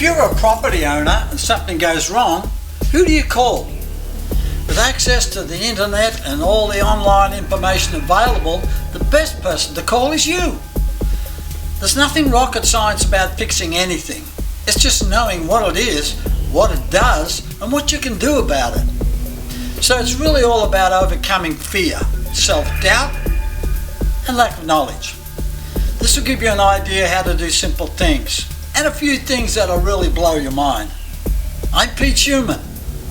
you're a property owner and something goes wrong, who do you call? With access to the internet and all the online information available, the best person to call is you. There's nothing rocket science about fixing anything. It's just knowing what it is, what it does, and what you can do about it. So it's really all about overcoming fear, self-doubt, and lack of knowledge. This will give you an idea how to do simple things, and a few things that'll really blow your mind. I'm Pete Schumann.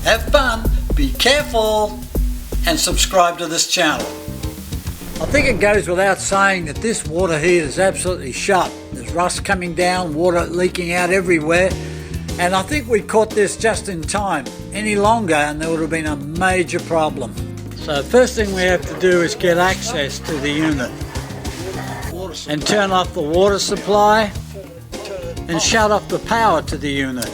Have fun, be careful, and subscribe to this channel. I think it goes without saying that this water heater is absolutely shut. There's rust coming down, water leaking out everywhere, and I think we caught this just in time. Any longer and there would have been a major problem. So first thing we have to do is get access to the unit and turn off the water supply and shut off the power to the unit.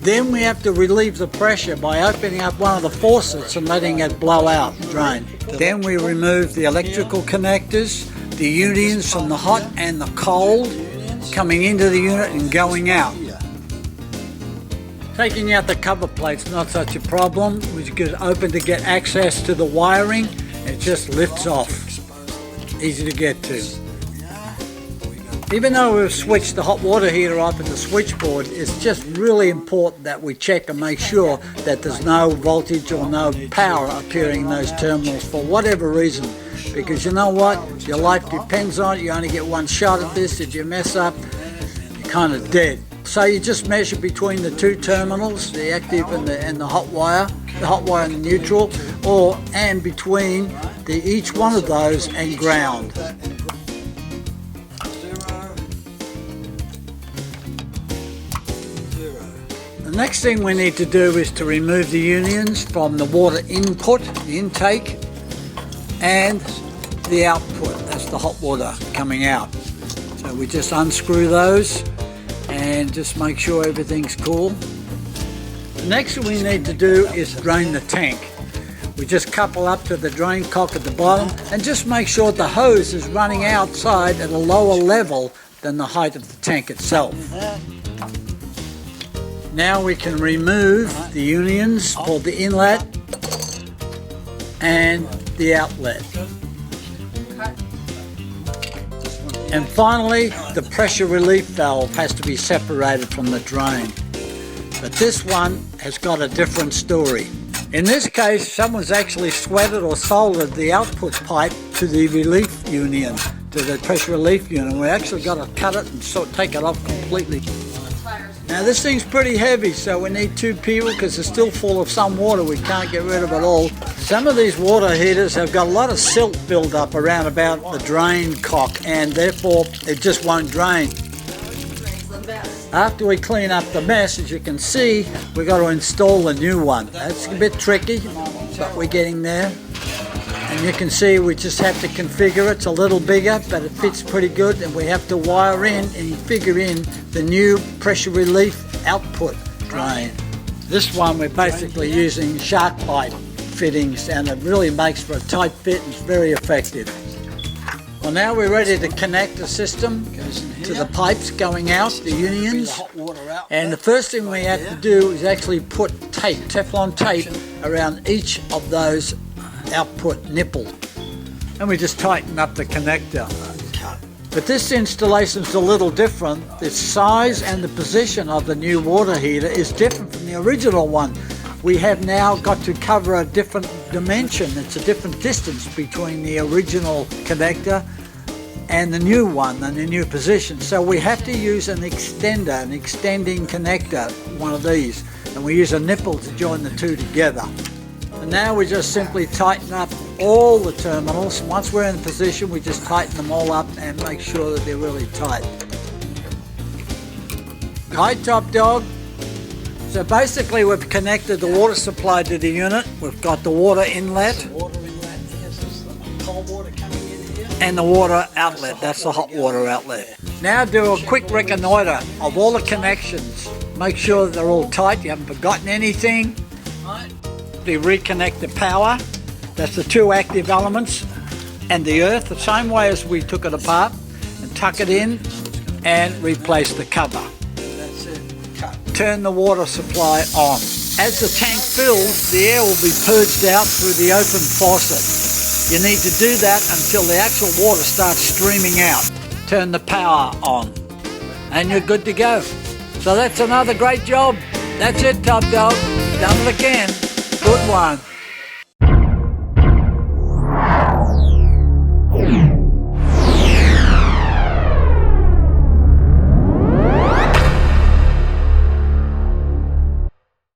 Then we have to relieve the pressure by opening up one of the faucets and letting it blow out and drain. Then we remove the electrical connectors, the unions from the hot and the cold coming into the unit and going out. Taking out the cover plate's not such a problem. We just open to get access to the wiring. It just lifts off. Easy to get to. Even though we've switched the hot water heater up in the switchboard, it's just really important that we check and make sure that there's no voltage or no power appearing in those terminals for whatever reason. Because you know what? Your life depends on it. You only get one shot at this. If you mess up, you're kind of dead. So you just measure between the two terminals, the active and the hot wire and the neutral, and between each one of those and ground. The next thing we need to do is to remove the unions from the water input, the intake, and the output. That's the hot water coming out. So we just unscrew those and just make sure everything's cool. The next thing we need to do is drain the tank. We just couple up to the drain cock at the bottom and just make sure the hose is running outside at a lower level than the height of the tank itself. Now we can remove the unions for the inlet and the outlet. And finally, the pressure relief valve has to be separated from the drain. But this one has got a different story. In this case, someone's actually sweated or soldered the output pipe to the relief union, to the pressure relief unit. We actually got to cut it and take it off completely. Now this thing's pretty heavy, so we need two people because it's still full of some water. We can't get rid of it all. Some of these water heaters have got a lot of silt build up around about the drain cock, and therefore it just won't drain. After we clean up the mess, as you can see, we've got to install a new one. That's a bit tricky, but we're getting there. And you can see we just have to configure it. It's a little bigger, but it fits pretty good, and we have to wire in and figure in the new pressure relief output drain. This one we're basically using shark pipe fittings, and it really makes for a tight fit and it's very effective. Well, now we're ready to connect the system to the pipes going out, the unions. And the first thing we have to do is actually put tape, Teflon tape, around each of those output nipple, and we just tighten up the connector. But this installation is a little different. The size and the position of the new water heater is different from the original one. We have now got to cover a different dimension. It's a different distance between the original connector and the new one and the new position. So we have to use an extender, an extending connector, one of these, and we use a nipple to join the two together. And now we just simply tighten up all the terminals. Once we're in position, we just tighten them all up and make sure that they're really tight. Hi, TopDog. So basically we've connected the water supply to the unit. We've got the water inlet. Cold water coming in here. And the water outlet. That's the hot water outlet. Now do a quick reconnoiter of all the connections. Make sure that they're all tight. You haven't forgotten anything. Reconnect the power, that's the two active elements, and the earth the same way as we took it apart, and tuck it in and replace the cover. That's it. turn the water supply on. As the tank fills, the air will be purged out through the open faucet. You need to do that until the actual water starts streaming out. Turn the power on and you're good to go. So that's another great job. That's it, Top Dog. Done it again. Good one.